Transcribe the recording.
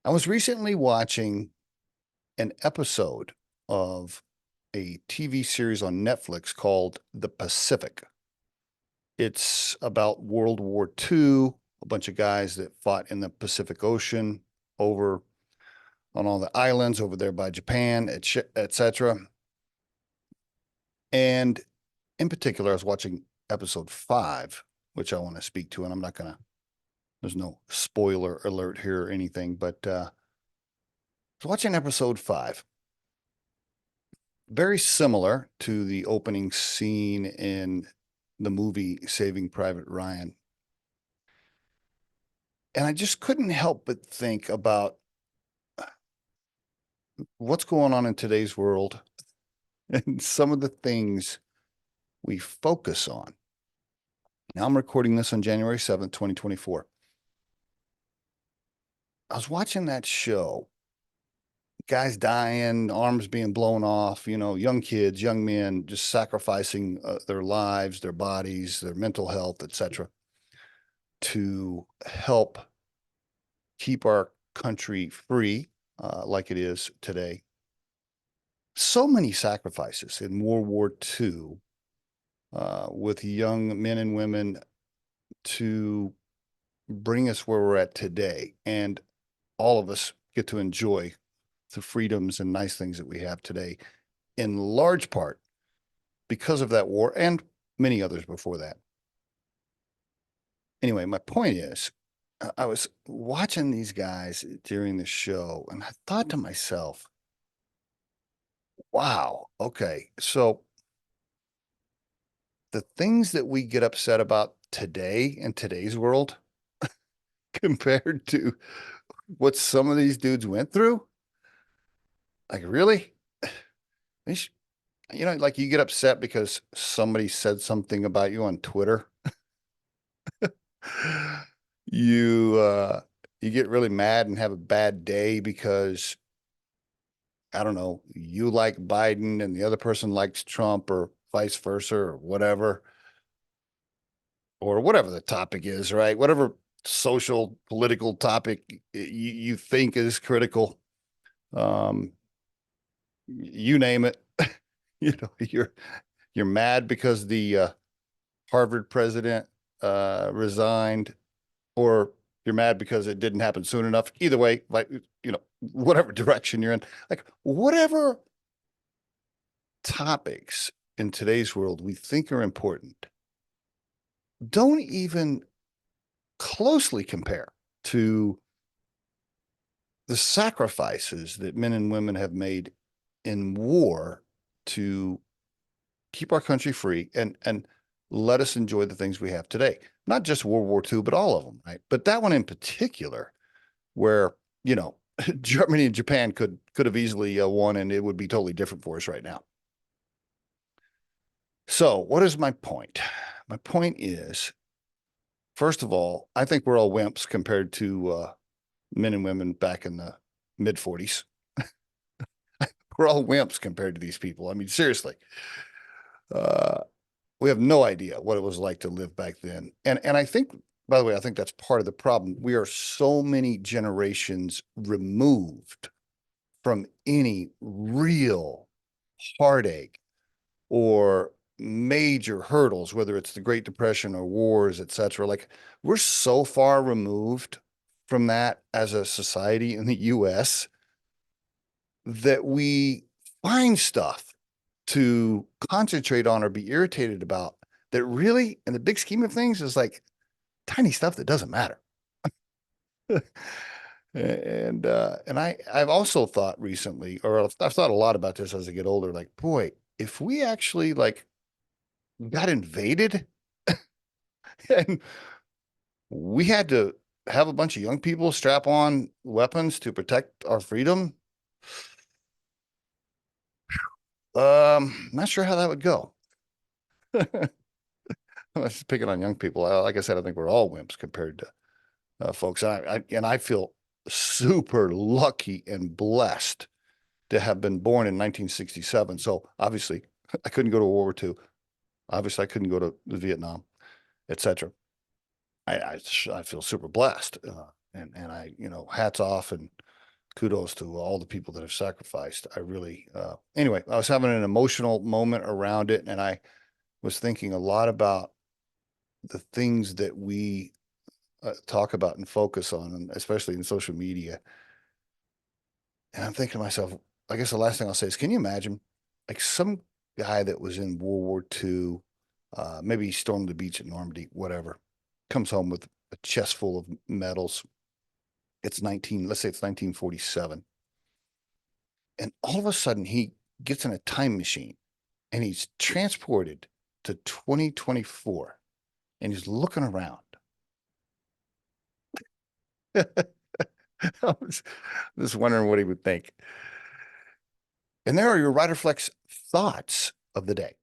I was recently watching an episode of a TV series on Netflix called The Pacific. It's about World War II, a bunch of guys that fought in the Pacific Ocean over on all the islands over there by Japan, etc. And in particular, I was watching episode 5, which I want to speak to, and I'm not going to, there's no spoiler alert here or anything, but I was watching episode 5. Very similar to the opening scene in the movie Saving Private Ryan. And I just couldn't help but think about what's going on in today's world and some of the things we focus on. Now I'm recording this on January 7th, 2024. I was watching that show, guys dying, arms being blown off, young kids, young men just sacrificing their lives, their bodies, their mental health, etc., to help keep our country free, like it is today. So many sacrifices in World War II with young men and women to bring us where we're at today. And all of us get to enjoy the freedoms and nice things that we have today, in large part because of that war and many others before that. Anyway, my point is, I was watching these guys during the show, and I thought to myself, wow, okay, so the things that we get upset about today in today's world compared to what some of these dudes went through, like really? Like you get upset because somebody said something about you on Twitter. You you get really mad and have a bad day because I don't know, you like Biden and the other person likes Trump or vice versa or whatever the topic is, right? Whatever social political topic you think is critical. Um, you name it. You're mad because the Harvard president resigned, or you're mad because it didn't happen soon enough. Either way, like whatever direction you're in, like whatever topics in today's world we think are important, don't even closely compare to the sacrifices that men and women have made in war to keep our country free and let us enjoy the things we have today. Not just World War II, but all of them, right? But that one in particular, where Germany and Japan could have easily won, and it would be totally different for us right now. So, what is my point? My point is, first of all, I think we're all wimps compared to men and women back in the mid 40s. We're all wimps compared to these people. I mean, seriously. Uh, we have no idea what it was like to live back then. And I think, by the way, I think that's part of the problem. We are so many generations removed from any real heartache or major hurdles, whether it's the Great Depression or wars, etc. Like we're so far removed from that as a society in the US that we find stuff to concentrate on or be irritated about that really, in the big scheme of things, is like tiny stuff that doesn't matter. I've also thought recently, or I've thought a lot about this as I get older, like, boy, if we actually like got invaded and we had to have a bunch of young people strap on weapons to protect our freedom, not sure how that would go. I'm just picking on young people. Like I said, I think we're all wimps compared to folks. And I feel super lucky and blessed to have been born in 1967. So obviously, I couldn't go to World War II. Obviously, I couldn't go to Vietnam, etc. I feel super blessed, and I hats off and kudos to all the people that have sacrificed. I really, anyway, I was having an emotional moment around it, and I was thinking a lot about the things that we talk about and focus on, and especially in social media. And I'm thinking to myself, I guess the last thing I'll say is, can you imagine like some guy that was in World War II, maybe he stormed the beach at Normandy, whatever, comes home with a chest full of medals. Let's say it's 1947. And all of a sudden he gets in a time machine and he's transported to 2024 and he's looking around. I was just wondering what he would think. And there are your Riderflex thoughts of the day.